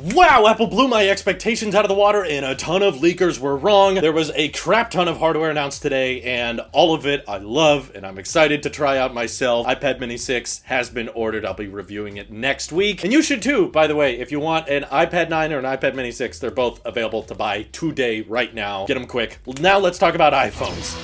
Wow, Apple blew my expectations out of the water and a ton of leakers were wrong. There was a crap ton of hardware announced today and all of it I love and I'm excited to try out myself. iPad mini 6 has been ordered. I'll be reviewing it next week. And you should too, by the way. If you want an iPad 9 or an iPad mini 6, they're both available to buy today, right now. Get them quick. Now let's talk about iPhones.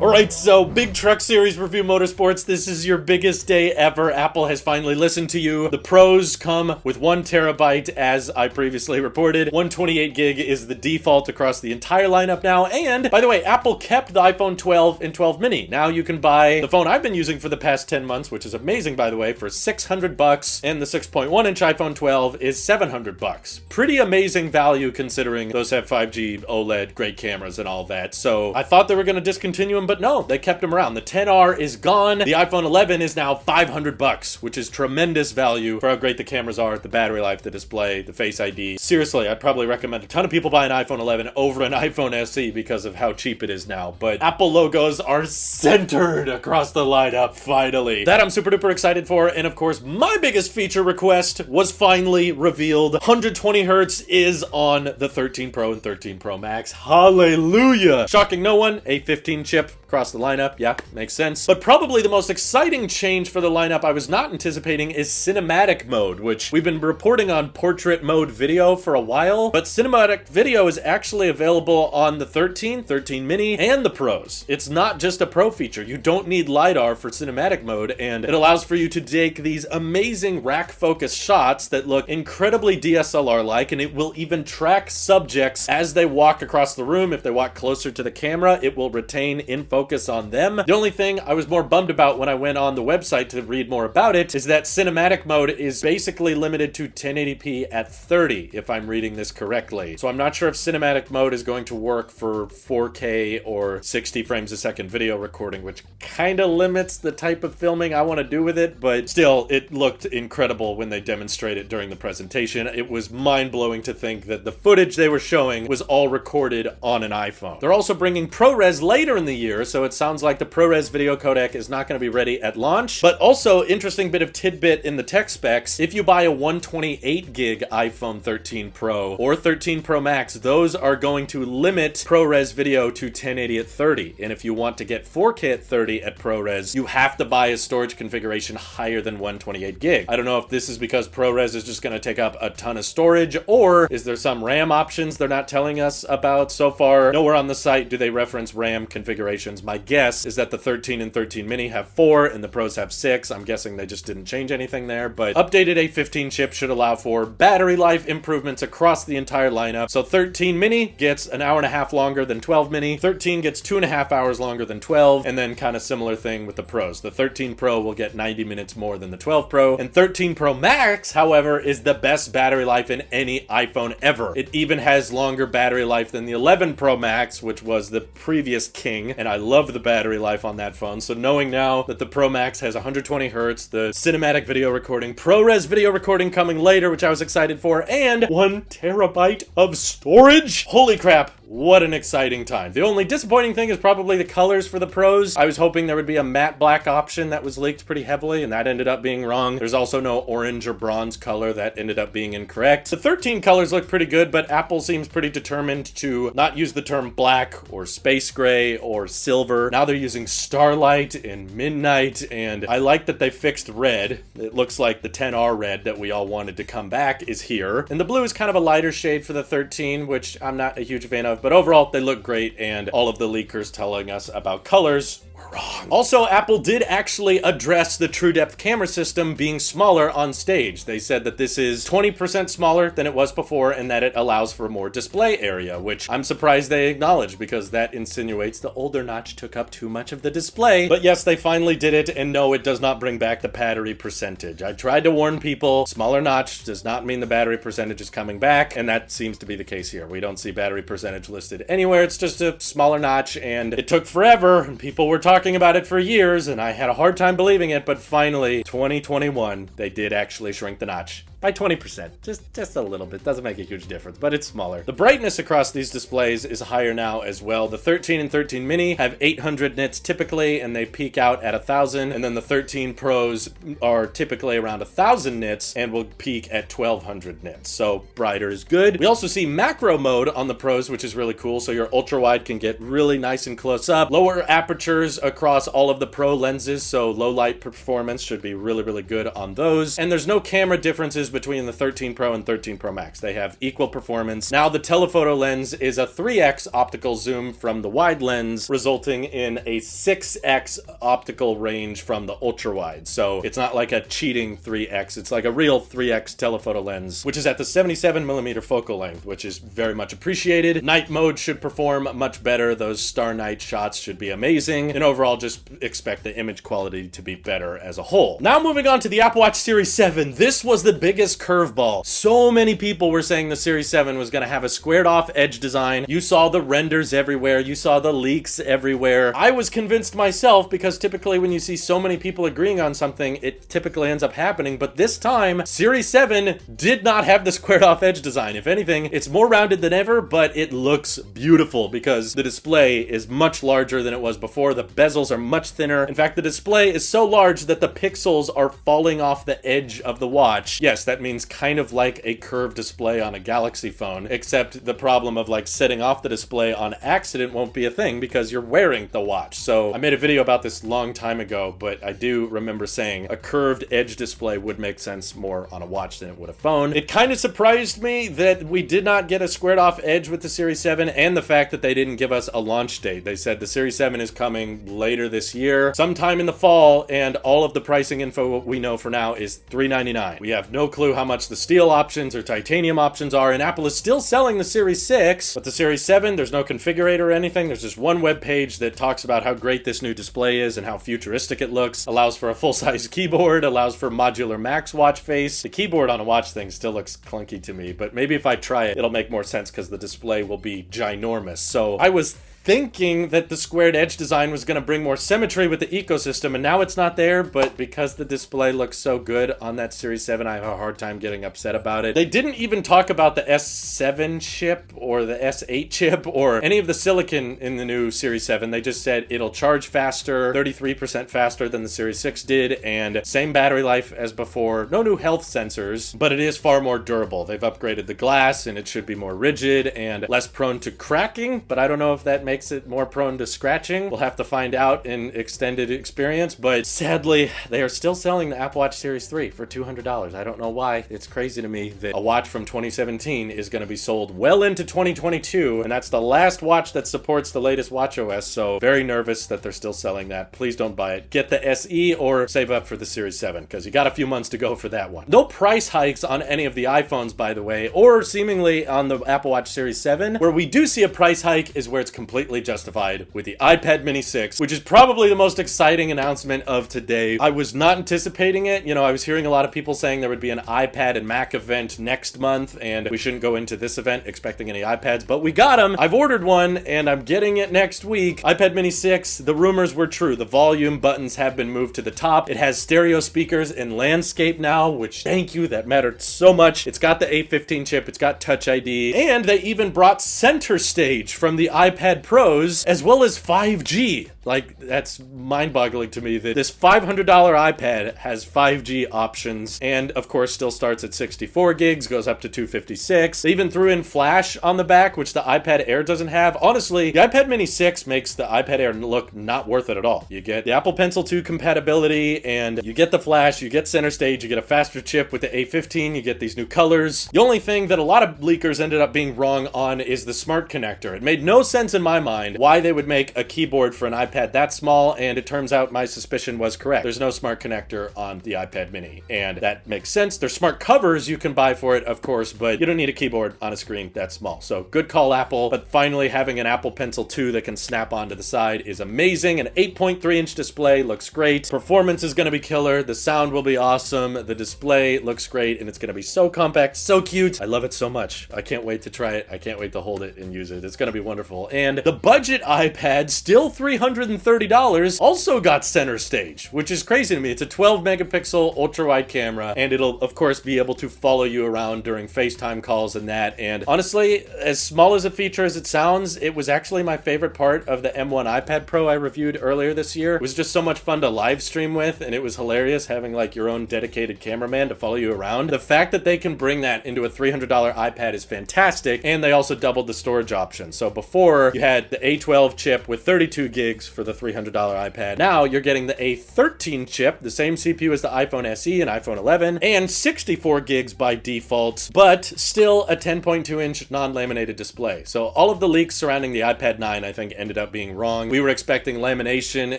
Alright, so Big Truck Series Review Motorsports, this is your biggest day ever. Apple has finally listened to you. The Pros come with 1 terabyte, as I previously reported. 128 gig is the default across the entire lineup now. And, by the way, Apple kept the iPhone 12 and 12 mini. Now you can buy the phone I've been using for the past 10 months, which is amazing, by the way, for $600, and the 6.1-inch iPhone 12 is $700. Pretty amazing value considering those have 5G OLED, great cameras and all that. So I thought they were going to discontinue them, but no, they kept them around. The 10R is gone. The iPhone 11 is now $500, which is tremendous value for how great the cameras are, the battery life, the display, the Face ID. Seriously, I'd probably recommend a ton of people buy an iPhone 11 over an iPhone SE because of how cheap it is now. But Apple logos are centered across the lineup, finally. That I'm super duper excited for. And of course, my biggest feature request was finally revealed. 120 Hertz is on the 13 Pro and 13 Pro Max. Hallelujah! Shocking no one, a 15 chip across the lineup. Yeah, makes sense. But probably the most exciting change for the lineup I was not anticipating is cinematic mode, which we've been reporting on portrait mode video for a while, but cinematic video is actually available on the 13, 13 mini, and the Pros. It's not just a Pro feature. You don't need LiDAR for cinematic mode, and it allows for you to take these amazing rack focus shots that look incredibly DSLR-like, and it will even track subjects as they walk across the room. If they walk closer to the camera, it will retain info focus on them. The only thing I was more bummed about when I went on the website to read more about it is that cinematic mode is basically limited to 1080p at 30, if I'm reading this correctly. So I'm not sure if cinematic mode is going to work for 4K or 60 frames a second video recording, which kind of limits the type of filming I want to do with it, but still, it looked incredible when they demonstrated it during the presentation. It was mind-blowing to think that the footage they were showing was all recorded on an iPhone. They're also bringing ProRes later in the year, so it sounds like the ProRes video codec is not going to be ready at launch. But also, interesting bit of tidbit in the tech specs, if you buy a 128 gig iPhone 13 Pro or 13 Pro Max, those are going to limit ProRes video to 1080 at 30. And if you want to get 4K at 30 at ProRes, you have to buy a storage configuration higher than 128 gig. I don't know if this is because ProRes is just going to take up a ton of storage, or is there some RAM options they're not telling us about so far? Nowhere on the site do they reference RAM configurations. My guess is that the 13 and 13 mini have 4 and the Pros have 6. I'm guessing they just didn't change anything there, but updated A15 chip should allow for battery life improvements across the entire lineup. So 13 mini gets an hour and a half longer than 12 mini, 13 gets 2.5 hours longer than 12, and then kind of similar thing with the Pros. The 13 Pro will get 90 minutes more than the 12 Pro, and 13 Pro Max, however, is the best battery life in any iPhone ever. It even has longer battery life than the 11 Pro Max, which was the previous king, and I love the battery life on that phone. So knowing now that the Pro Max has 120 Hertz, the cinematic video recording, ProRes video recording coming later, which I was excited for, and 1 terabyte of storage. Holy crap. What an exciting time. The only disappointing thing is probably the colors for the Pros. I was hoping there would be a matte black option that was leaked pretty heavily, and that ended up being wrong. There's also no orange or bronze color. That ended up being incorrect. The 13 colors look pretty good, but Apple seems pretty determined to not use the term black or space gray or silver. Now they're using starlight and midnight, and I like that they fixed red. It looks like the 10R red that we all wanted to come back is here. And the blue is kind of a lighter shade for the 13, which I'm not a huge fan of. But overall, they look great, and all of the leakers telling us about colors were wrong. Also, Apple did actually address the True Depth camera system being smaller on stage. They said that this is 20% smaller than it was before, and that it allows for more display area, which I'm surprised they acknowledged, because that insinuates the older notch took up too much of the display. But yes, they finally did it, and no, it does not bring back the battery percentage. I tried to warn people, smaller notch does not mean the battery percentage is coming back, and that seems to be the case here. We don't see battery percentage listed anywhere. It's just a smaller notch, and it took forever, and people were talking about it for years, and I had a hard time believing it, but finally, 2021, they did actually shrink the notch. by 20%. Just a little bit. Doesn't make a huge difference, but it's smaller. The brightness across these displays is higher now as well. The 13 and 13 mini have 800 nits typically, and they peak out at 1,000. And then the 13 Pros are typically around 1,000 nits and will peak at 1,200 nits. So brighter is good. We also see macro mode on the Pros, which is really cool. So your ultra wide can get really nice and close up. Lower apertures across all of the Pro lenses, so low light performance should be really, really good on those. And there's no camera differences between the 13 Pro and 13 Pro Max. They have equal performance. Now the telephoto lens is a 3x optical zoom from the wide lens, resulting in a 6x optical range from the ultra wide. So it's not like a cheating 3x, it's like a real 3x telephoto lens, which is at the 77mm focal length, which is very much appreciated. Night mode should perform much better. Those star night shots should be amazing. And overall, just expect the image quality to be better as a whole. Now moving on to the Apple Watch Series 7. This was the biggest curveball. So many people were saying the Series 7 was going to have a squared off edge design. You saw the renders everywhere. You saw the leaks everywhere. I was convinced myself because typically when you see so many people agreeing on something, it typically ends up happening. But this time, Series 7 did not have the squared off edge design. If anything, it's more rounded than ever, but it looks beautiful because the display is much larger than it was before. The bezels are much thinner. In fact, the display is so large that the pixels are falling off the edge of the watch. Yes, that means kind of like a curved display on a Galaxy phone, except the problem of like setting off the display on accident won't be a thing because you're wearing the watch. So I made a video about this long time ago, but I do remember saying a curved edge display would make sense more on a watch than it would a phone. It kind of surprised me that we did not get a squared off edge with the Series 7, and the fact that they didn't give us a launch date. They said the Series 7 is coming later this year, sometime in the fall, and all of the pricing info we know for now is $399. We have no clue how much the steel options or titanium options are, and Apple is still selling the Series 6, but the Series 7, there's no configurator or anything. There's just one web page that talks about how great this new display is and how futuristic it looks, allows for a full-size keyboard, allows for modular Max watch face. The keyboard on a watch thing still looks clunky to me, but maybe if I try it, it'll make more sense because the display will be ginormous. So I was thinking that the squared edge design was going to bring more symmetry with the ecosystem, and now it's not there, but because the display looks so good on that Series 7, I have a hard time getting upset about it. They didn't even talk about the S7 chip or the S8 chip or any of the silicon in the new Series 7. They just said it'll charge faster, 33% faster than the Series 6 did, and same battery life as before. No new health sensors, but it is far more durable. They've upgraded the glass, and it should be more rigid and less prone to cracking, but I don't know if that makes it more prone to scratching. We'll have to find out in extended experience, but sadly, they are still selling the Apple Watch Series 3 for $200. I don't know why. It's crazy to me that a watch from 2017 is going to be sold well into 2022, and that's the last watch that supports the latest watchOS, so very nervous that they're still selling that. Please don't buy it. Get the SE or save up for the Series 7, because you got a few months to go for that one. No price hikes on any of the iPhones, by the way, or seemingly on the Apple Watch Series 7. Where we do see a price hike is where it's completely justified with the iPad mini 6, which is probably the most exciting announcement of today. I was not anticipating it. You know, I was hearing a lot of people saying there would be an iPad and Mac event next month, and we shouldn't go into this event expecting any iPads, but we got them. I've ordered one, and I'm getting it next week. iPad mini 6, the rumors were true. The volume buttons have been moved to the top. It has stereo speakers in landscape now, which, thank you, that mattered so much. It's got the A15 chip, it's got Touch ID, and they even brought Center Stage from the iPad Pros, as well as 5G. Like, that's mind-boggling to me that this $500 iPad has 5G options, and of course still starts at 64 gigs, goes up to 256. They even threw in Flash on the back, which the iPad Air doesn't have. Honestly, the iPad mini 6 makes the iPad Air look not worth it at all. You get the Apple Pencil 2 compatibility, and you get the Flash, you get Center Stage, you get a faster chip with the A15, you get these new colors. The only thing that a lot of leakers ended up being wrong on is the smart connector. It made no sense in my mind why they would make a keyboard for an iPad that small, and it turns out my suspicion was correct. There's no smart connector on the iPad mini, and that makes sense. There's smart covers you can buy for it, of course, but you don't need a keyboard on a screen that small. So good call, Apple, but finally having an Apple Pencil 2 that can snap onto the side is amazing. An 8.3-inch display looks great. Performance is going to be killer. The sound will be awesome. The display looks great, and it's going to be so compact, so cute. I love it so much. I can't wait to try it. I can't wait to hold it and use it. It's going to be wonderful. And The budget iPad, still $330, also got center stage, which is crazy to me. It's a 12 megapixel ultra wide camera, and it'll of course be able to follow you around during FaceTime calls and that. And honestly, as small as a feature as it sounds, it was actually my favorite part of the M1 iPad Pro I reviewed earlier this year. It was just so much fun to live stream with, and it was hilarious having like your own dedicated cameraman to follow you around. The fact that they can bring that into a $300 iPad is fantastic, and they also doubled the storage option. So before, you had the A12 chip with 32 gigs for the $300 iPad. Now you're getting the A13 chip, the same CPU as the iPhone SE and iPhone 11, and 64 gigs by default, but still a 10.2-inch non-laminated display. So all of the leaks surrounding the iPad 9, I think, ended up being wrong. We were expecting lamination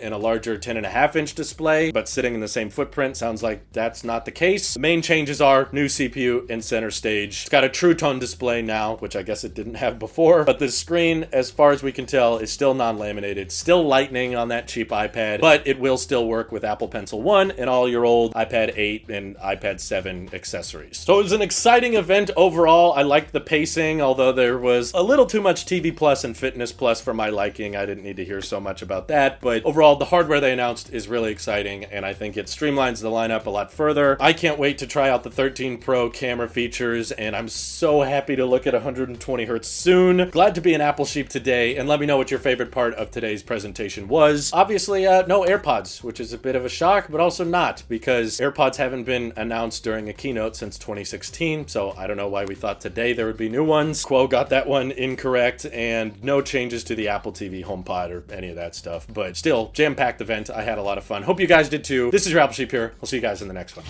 and a larger 10.5-inch display, but sitting in the same footprint sounds like that's not the case. The main changes are new CPU and center stage. It's got a True Tone display now, which I guess it didn't have before, but the screen, as far as we can tell, is still non-laminated, still Lightning on that cheap iPad, but it will still work with Apple Pencil 1 and all your old iPad 8 and iPad 7 accessories. So it was an exciting event overall. I liked the pacing, although there was a little too much TV Plus and Fitness Plus for my liking. I didn't need to hear so much about that, but overall, the hardware they announced is really exciting, and I think it streamlines the lineup a lot further. I can't wait to try out the 13 Pro camera features, and I'm so happy to look at 120 Hz soon. Glad to be an Apple sheep today, and let me know what your favorite part of today's presentation was. Obviously, no AirPods, which is a bit of a shock, but also not, because AirPods haven't been announced during a keynote since 2016, so I don't know why we thought today there would be new ones. Quo got that one incorrect, and no changes to the Apple TV HomePod or any of that stuff, but still, jam-packed event. I had a lot of fun. Hope you guys did too. This is your Apple Sheep here. I'll see you guys in the next one.